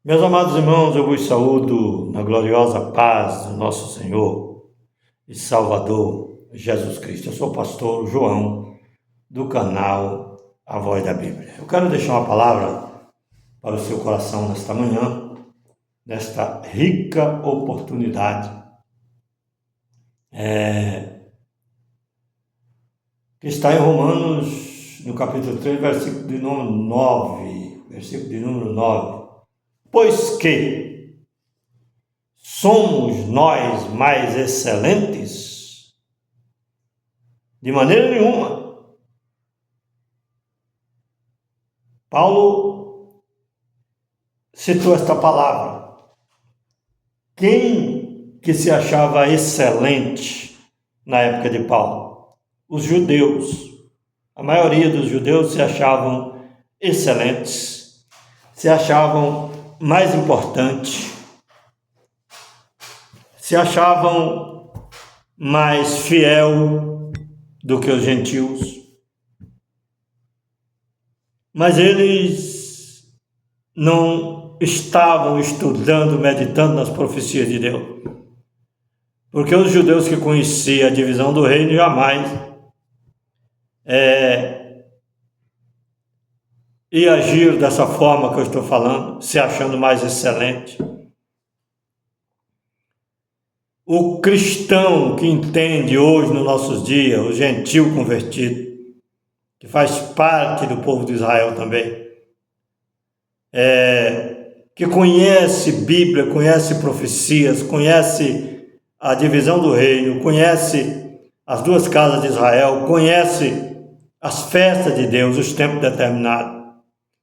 Meus amados irmãos, eu vos saúdo na gloriosa paz do nosso Senhor e Salvador Jesus Cristo. Eu sou o pastor João, do canal A Voz da Bíblia. Eu quero deixar uma palavra para o seu coração nesta manhã, nesta rica oportunidade, que está em Romanos, no capítulo 3, versículo de número 9. Pois que somos nós mais excelentes? De maneira nenhuma. Paulo citou esta palavra. Quem que se achava excelente na época de Paulo? Os judeus. A maioria dos judeus se achavam excelentes, se achavam mais importantes, se achavam mais fiel do que os gentios. Mas eles não estavam estudando, meditando nas profecias de Deus. Porque os judeus que conheciam a divisão do reino jamais ia agir dessa forma que eu estou falando, se achando mais excelente. O cristão que entende hoje, nos nossos dias, o gentil convertido, que faz parte do povo de Israel também, que conhece Bíblia, conhece profecias, conhece a divisão do reino, conhece as duas casas de Israel, conhece as festas de Deus, os tempos determinados,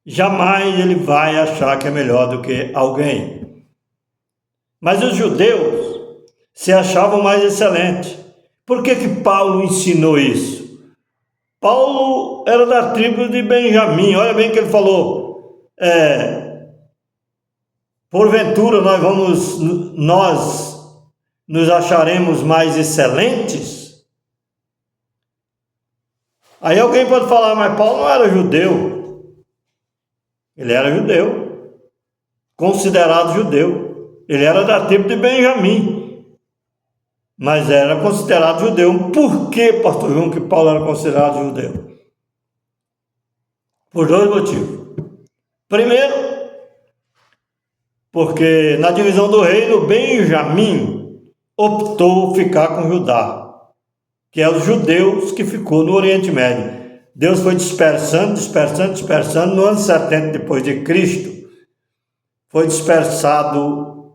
jamais ele vai achar que é melhor do que alguém. Mas os judeus se achavam mais excelentes. Por que Paulo ensinou isso? Paulo era da tribo de Benjamim. Olha bem o que ele falou. Porventura nós nos acharemos mais excelentes? Aí alguém pode falar, mas Paulo não era judeu. Ele era judeu, considerado judeu. Ele era da tribo de Benjamim, mas era considerado judeu. Por que, pastor João, que Paulo era considerado judeu? Por dois motivos. Primeiro, porque na divisão do reino, Benjamim optou ficar com Judá, que é os judeus que ficou no Oriente Médio. Deus foi dispersando. No ano 70 depois de Cristo, foi dispersado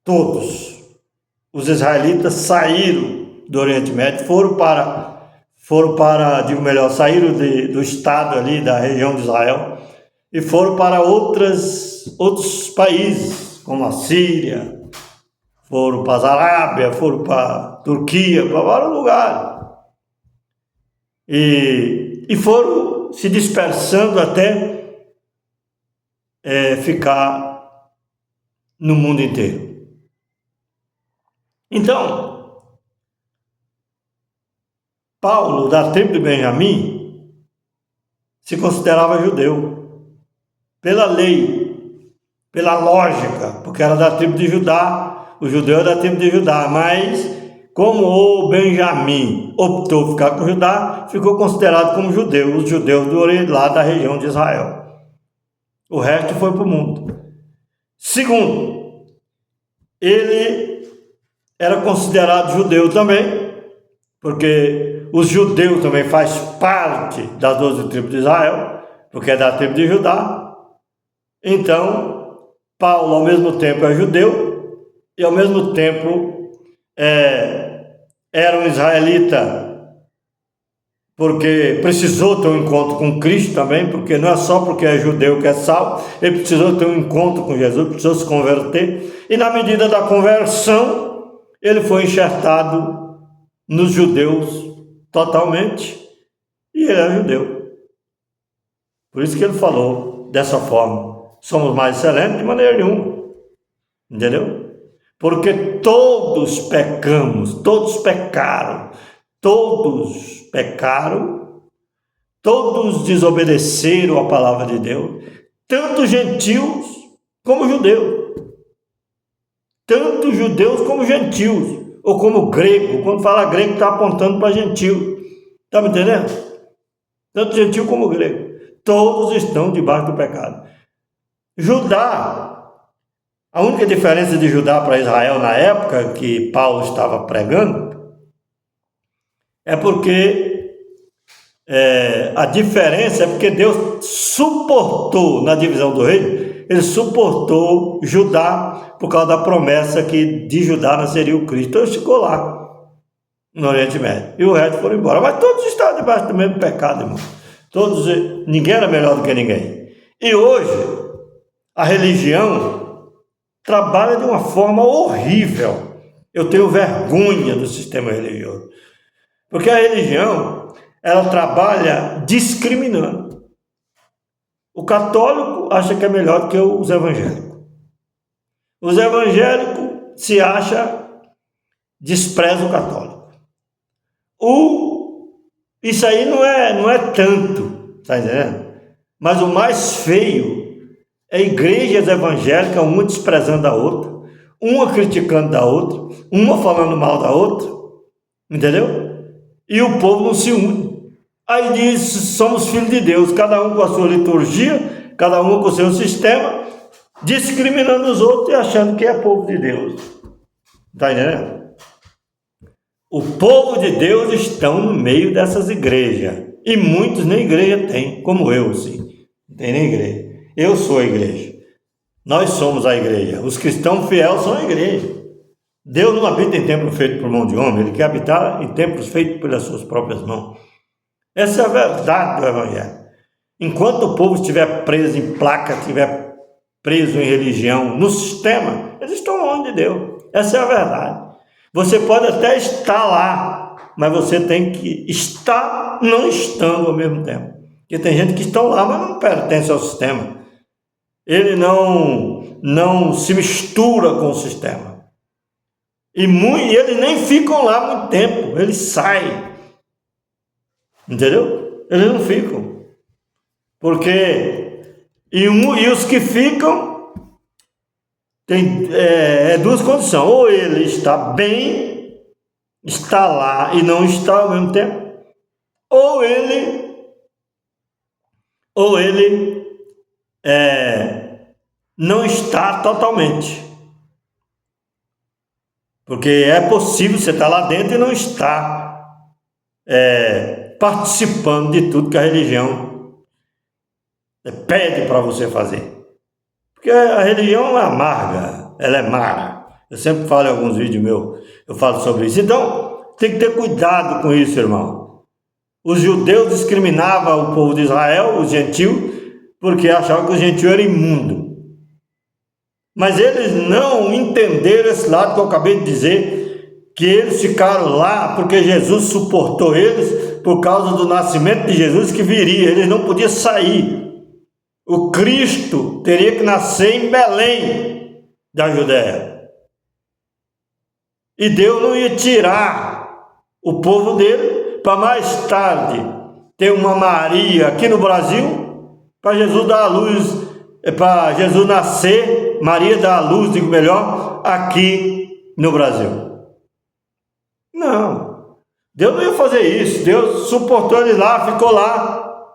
todos. Os israelitas saíram do Oriente Médio, saíram do estado ali, da região de Israel, e foram para outros países, como a Síria, foram para a Arábia, foram para a Turquia, para vários lugares. E foram se dispersando até ficar no mundo inteiro. Então, Paulo, da tribo de Benjamim, se considerava judeu, pela lei, pela lógica, porque era da tribo de Judá, o judeu era da tribo de Judá, mas como o Benjamim optou ficar com Judá, ficou considerado como judeu, os judeus lá da região de Israel. O resto foi para o mundo. Segundo, ele era considerado judeu também, porque os judeus também fazem parte das 12 tribos de Israel, porque é da tribo de Judá. Então, Paulo ao mesmo tempo é judeu e ao mesmo tempo era um israelita, porque precisou ter um encontro com Cristo também, porque não é só porque é judeu que é salvo, ele precisou ter um encontro com Jesus, precisou se converter, e na medida da conversão, ele foi enxertado nos judeus totalmente, e ele é judeu. Por isso que ele falou dessa forma: somos mais excelentes? De maneira nenhuma. Entendeu? Porque todos pecamos, todos pecaram, todos desobedeceram a palavra de Deus, tanto gentios como judeus. Tanto judeus como gentios, ou como grego. Quando fala grego, está apontando para gentio. Está me entendendo? Tanto gentio como grego. Todos estão debaixo do pecado. Judá, a única diferença de Judá para Israel na época que Paulo estava pregando, é porque a diferença é porque Deus suportou na divisão do reino, ele suportou Judá por causa da promessa que de Judá nasceria o Cristo. Então ele ficou lá no Oriente Médio e o resto foram embora. Mas todos estavam debaixo do mesmo pecado, irmão. Ninguém era melhor do que ninguém. E hoje a religião trabalha de uma forma horrível. Eu tenho vergonha do sistema religioso, porque a religião, ela trabalha discriminando. O católico acha que é melhor do que os evangélicos. Os evangélicos se acham, desprezam o católico. Isso aí não é tanto, tá entendendo? Mas o mais feio é igrejas evangélicas, uma desprezando a outra, uma criticando da outra, uma falando mal da outra, entendeu? E o povo não se une. Aí diz, somos filhos de Deus, cada um com a sua liturgia, cada um com o seu sistema, discriminando os outros e achando que é povo de Deus. Está entendendo? O povo de Deus estão no meio dessas igrejas. E muitos nem igreja tem, como eu, assim. Não tem nem igreja. Eu sou a igreja. Nós somos a igreja. Os cristãos fiéis são a igreja. Deus não habita em templo feito por mão de homem, Ele quer habitar em templos feitos pelas suas próprias mãos. Essa é a verdade do Evangelho. Enquanto o povo estiver preso em placa, estiver preso em religião, no sistema, eles estão longe de Deus. Essa é a verdade. Você pode até estar lá, mas você tem que estar não estando ao mesmo tempo. Porque tem gente que estão lá, mas não pertence ao sistema. Ele não se mistura com o sistema. E eles nem ficam lá muito tempo, eles saem. Entendeu? Eles não ficam. Porque e os que ficam tem duas condições. Ou ele está bem, está lá e não está ao mesmo tempo, ou ele não está totalmente. Porque é possível você estar lá dentro e não estar participando de tudo que a religião pede para você fazer. Porque a religião é amarga, ela é mara. Eu sempre falo em alguns vídeos meus, eu falo sobre isso. Então, tem que ter cuidado com isso, irmão. Os judeus discriminavam o povo de Israel, os gentios, porque achavam que o gentio era imundo. Mas eles não entenderam esse lado que eu acabei de dizer, que eles ficaram lá porque Jesus suportou eles por causa do nascimento de Jesus que viria. Eles não podiam sair. O Cristo teria que nascer em Belém da Judéia. E Deus não ia tirar o povo dele para mais tarde ter uma Maria aqui no Brasil, para Jesus dar a luz, para Jesus nascer, Maria dar a luz, digo melhor, aqui no Brasil. Não. Deus não ia fazer isso. Deus suportou ele lá, ficou lá.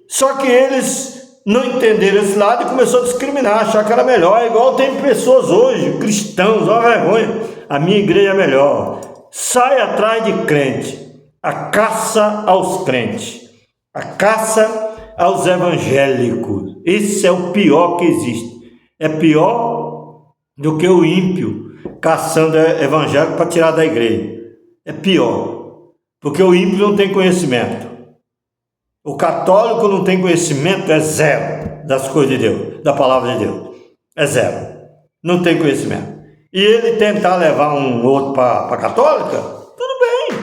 Só que eles não entenderam esse lado e começou a discriminar, achar que era melhor. Igual tem pessoas hoje, cristãos, uma vergonha. A minha igreja é melhor. Sai atrás de crente. A caça aos crentes. A caça aos evangélicos. Esse é o pior que existe. É pior do que o ímpio caçando evangélico para tirar da igreja. É pior. Porque o ímpio não tem conhecimento. O católico não tem conhecimento, é zero das coisas de Deus, da palavra de Deus. É zero. Não tem conhecimento. E ele tentar levar um outro para a católica, tudo bem.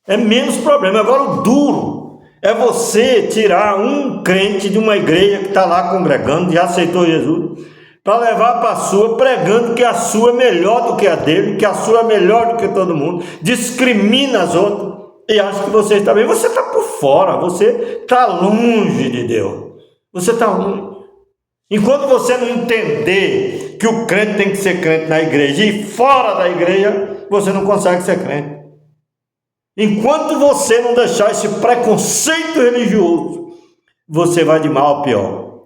É menos problema. Agora o duro é você tirar um crente de uma igreja que está lá congregando, já aceitou Jesus, para levar para a sua, pregando que a sua é melhor do que a dele, que a sua é melhor do que todo mundo, discrimina as outras. E acha que você está bem, você está por fora, você está longe de Deus. Você está longe. Enquanto você não entender que o crente tem que ser crente na igreja e fora da igreja, você não consegue ser crente. Enquanto você não deixar esse preconceito religioso, você vai de mal a pior.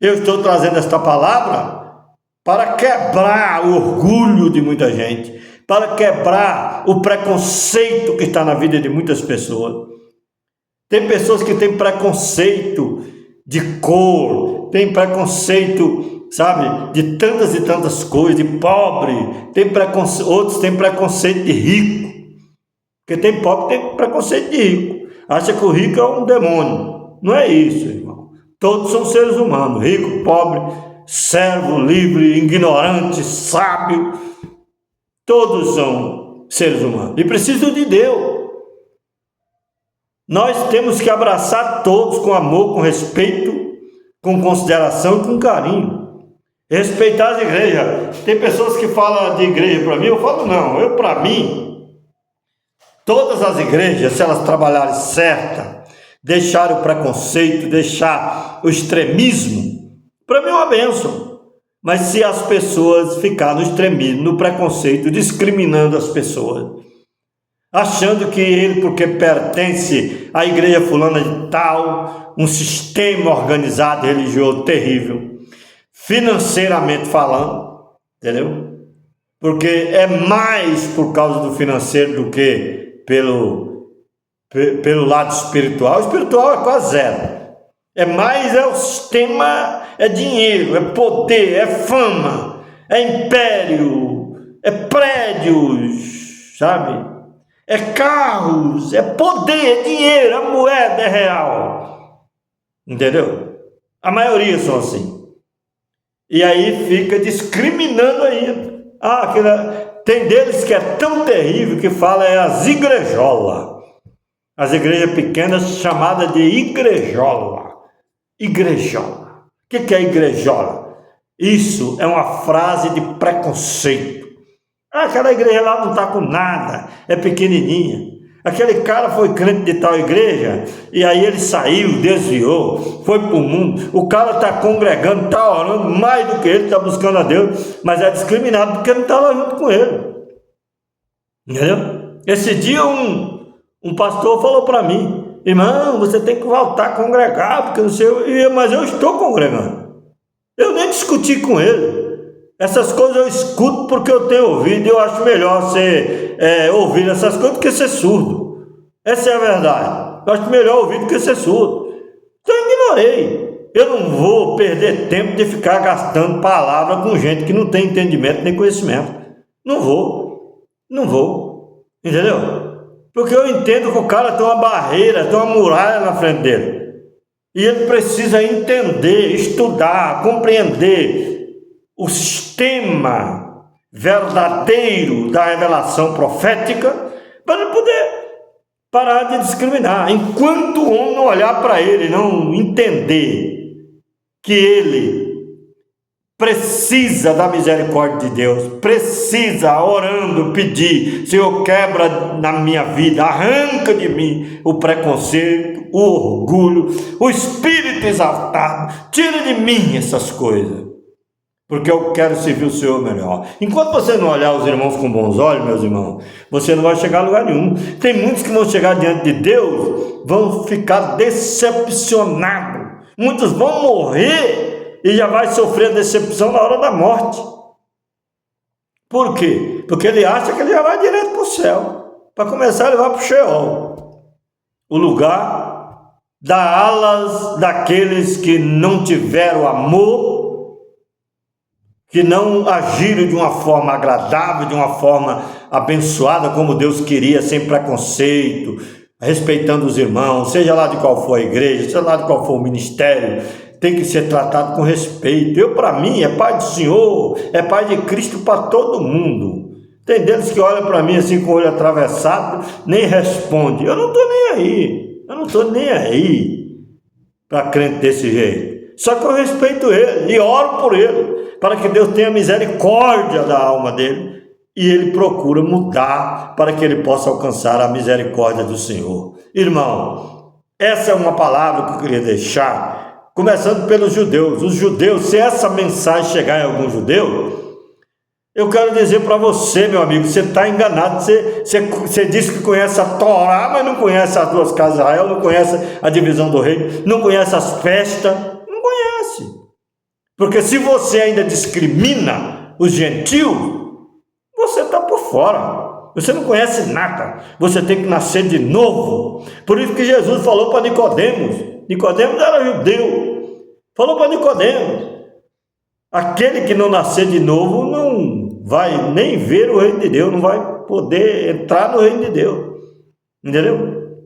Eu estou trazendo esta palavra para quebrar o orgulho de muita gente, para quebrar o preconceito que está na vida de muitas pessoas. Tem pessoas que têm preconceito de cor, tem preconceito, sabe, de tantas e tantas coisas, de pobre, outros têm preconceito de rico, porque tem pobre que tem preconceito de rico, acha que o rico é um demônio. Não é isso, irmão. Todos são seres humanos, rico, pobre, servo, livre, ignorante, sábio, todos são seres humanos e precisam de Deus. Nós temos que abraçar todos com amor, com respeito, com consideração e com carinho. Respeitar as igrejas. Tem pessoas que falam de igreja para mim, eu falo não, para mim, todas as igrejas, se elas trabalharem certa, deixarem o preconceito, deixar o extremismo, para mim é uma bênção. Mas se as pessoas ficarem no extremismo, no preconceito, discriminando as pessoas, achando que ele, porque pertence à igreja fulana de tal, um sistema organizado religioso terrível, financeiramente falando, entendeu? Porque é mais por causa do financeiro do que pelo lado espiritual. O espiritual é quase zero. É mais, é o sistema, é dinheiro, é poder, é fama, é império, é prédios, sabe? É carros, é poder, é dinheiro, a moeda é real. Entendeu? A maioria são assim. E aí fica discriminando ainda. Tem deles que é tão terrível que fala as igrejolas. As igrejas pequenas chamadas de igrejola. Igrejola. O que é igrejola? Isso é uma frase de preconceito. Aquela igreja lá não está com nada, é pequenininha. Aquele cara foi crente de tal igreja, e aí ele saiu, desviou, foi para o mundo. O cara está congregando, está orando mais do que ele, está buscando a Deus, mas é discriminado porque não está lá junto com ele. Entendeu? Esse dia um pastor falou para mim: irmão, você tem que voltar a congregar, porque não sei, mas eu estou congregando. Eu nem discuti com ele. Essas coisas eu escuto porque eu tenho ouvido, e eu acho melhor você ouvir essas coisas do que ser surdo. Essa é a verdade. Eu acho melhor ouvir do que ser surdo. Então eu ignorei. Eu não vou perder tempo de ficar gastando palavra com gente que não tem entendimento nem conhecimento. Não vou. Entendeu? Porque eu entendo que o cara tem uma barreira, tem uma muralha na frente dele. E ele precisa entender, estudar, compreender o sistema verdadeiro da revelação profética para ele poder parar de discriminar. Enquanto o homem não olhar para ele, não entender que ele precisa da misericórdia de Deus, precisa, orando, pedir: Senhor, quebra na minha vida, arranca de mim o preconceito, o orgulho, o espírito exaltado, tira de mim essas coisas, porque eu quero servir o Senhor melhor. Enquanto você não olhar os irmãos com bons olhos, meus irmãos, você não vai chegar a lugar nenhum. Tem muitos que vão chegar diante de Deus, vão ficar decepcionados. Muitos vão morrer e já vai sofrer a decepção na hora da morte. Por quê? Porque ele acha que ele já vai direto para o céu. Para começar, ele vai para o Sheol, o lugar das alas daqueles que não tiveram amor, que não agiram de uma forma agradável, de uma forma abençoada, como Deus queria, sem preconceito, respeitando os irmãos, seja lá de qual for a igreja, seja lá de qual for o ministério, tem que ser tratado com respeito. Eu, para mim, é pai do Senhor, é pai de Cristo para todo mundo. Tem deles que olham para mim assim com o olho atravessado, nem responde. Eu não estou nem aí para crente desse jeito. Só que eu respeito ele e oro por ele, para que Deus tenha misericórdia da alma dele e ele procura mudar para que ele possa alcançar a misericórdia do Senhor. Irmão, essa é uma palavra que eu queria deixar, começando pelos judeus. Os judeus, se essa mensagem chegar em algum judeu, eu quero dizer para você, meu amigo, você está enganado. Você diz que conhece a Torá, mas não conhece as duas casas de Israel, não conhece a divisão do reino, não conhece as festas, não conhece. Porque se você ainda discrimina os gentios, você está por fora. Você não conhece nada. Você tem que nascer de novo. Por isso que Jesus falou para Nicodemos. Nicodemos era judeu. Falou para Nicodemos: aquele que não nascer de novo não vai nem ver o reino de Deus, não vai poder entrar no reino de Deus. Entendeu?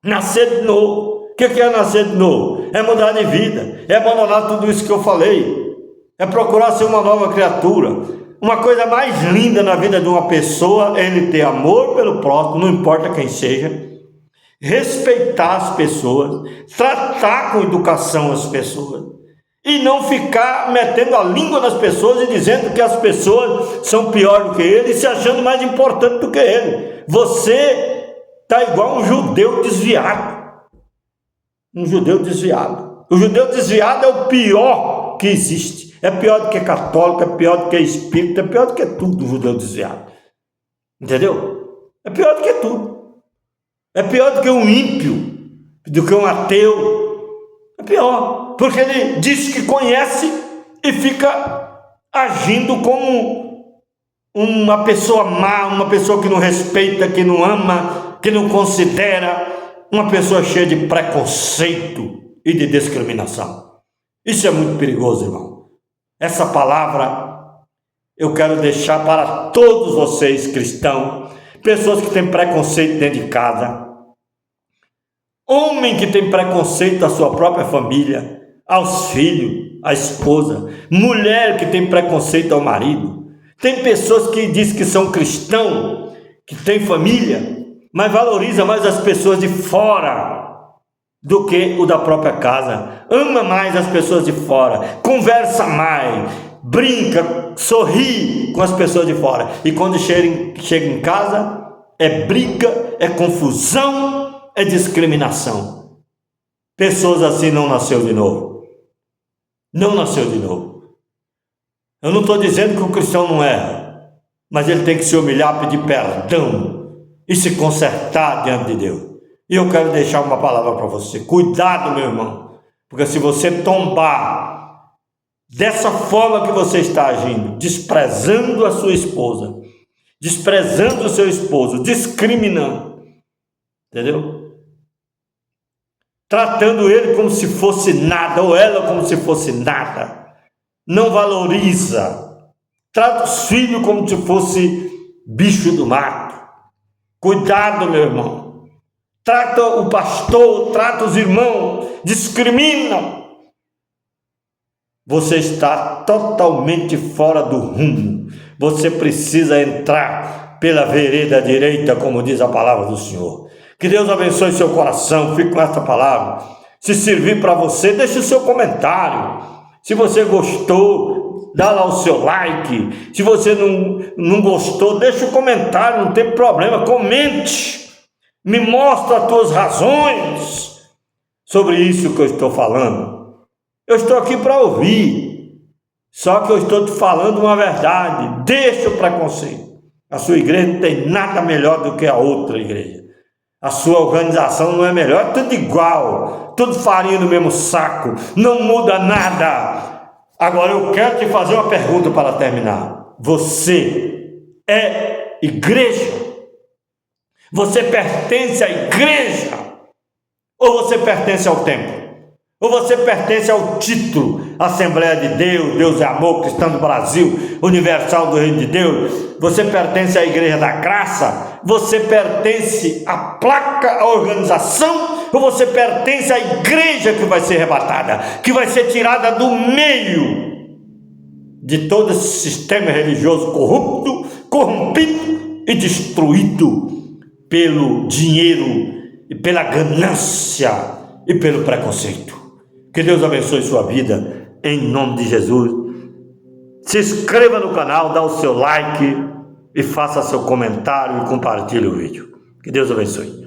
Nascer de novo. O que é nascer de novo? É mudar de vida, é abandonar tudo isso que eu falei, é procurar ser uma nova criatura. Uma coisa mais linda na vida de uma pessoa é ele ter amor pelo próximo, não importa quem seja, respeitar as pessoas, tratar com educação as pessoas, e não ficar metendo a língua nas pessoas e dizendo que as pessoas são piores do que ele e se achando mais importante do que ele. Você está igual um judeu desviado. Um judeu desviado. O judeu desviado é o pior que existe. É pior do que católico, é pior do que espírita, é pior do que tudo, o judeu desviado. Entendeu? É pior do que tudo. É pior do que um ímpio, do que um ateu. É pior, porque ele diz que conhece e fica agindo como uma pessoa má, uma pessoa que não respeita, que não ama, que não considera, uma pessoa cheia de preconceito e de discriminação. Isso é muito perigoso, irmão. Essa palavra eu quero deixar para todos vocês cristãos, pessoas que têm preconceito dentro de casa, homem que tem preconceito à sua própria família, aos filhos, à esposa, mulher que tem preconceito ao marido. Tem pessoas que dizem que são cristãos, que têm família, mas valoriza mais as pessoas de fora do que o da própria casa. Ama mais as pessoas de fora, conversa mais, brinca, sorri com as pessoas de fora. E quando chega em casa, é briga, é confusão, é discriminação. Pessoas assim não nasceu de novo. Não nasceu de novo. Eu não estou dizendo que o cristão não erra, mas ele tem que se humilhar, pedir perdão e se consertar diante de Deus. E eu quero deixar uma palavra para você. Cuidado, meu irmão, porque se você tombar dessa forma que você está agindo, desprezando a sua esposa, desprezando o seu esposo, discriminando, entendeu? Tratando ele como se fosse nada, ou ela como se fosse nada, não valoriza, trata os filhos como se fosse bicho do mato. Cuidado, meu irmão, trata o pastor, trata os irmãos, discrimina. Você está totalmente fora do rumo. Você precisa entrar pela vereda direita, como diz a palavra do Senhor. Que Deus abençoe seu coração. Fique com essa palavra. Se servir para você, deixe o seu comentário. Se você gostou, dá lá o seu like. Se você não gostou, deixe o comentário, não tem problema. Comente. Me mostra as tuas razões sobre isso que eu estou falando. Eu estou aqui para ouvir. Só que eu estou te falando uma verdade. Deixa o preconceito. A sua igreja não tem nada melhor do que a outra igreja. A sua organização não é melhor, é tudo igual, tudo farinha no mesmo saco, não muda nada. Agora eu quero te fazer uma pergunta para terminar. Você é igreja? Você pertence à igreja? Ou você pertence ao templo? Ou você pertence ao título, Assembleia de Deus, Deus é Amor, Cristão do Brasil, Universal do Reino de Deus? Você pertence à Igreja da Graça? Você pertence à placa, à organização? Ou você pertence à igreja que vai ser arrebatada, que vai ser tirada do meio de todo esse sistema religioso corrupto, corrompido e destruído pelo dinheiro e pela ganância e pelo preconceito? Que Deus abençoe sua vida, em nome de Jesus. Se inscreva no canal, dá o seu like e faça seu comentário e compartilhe o vídeo. Que Deus abençoe.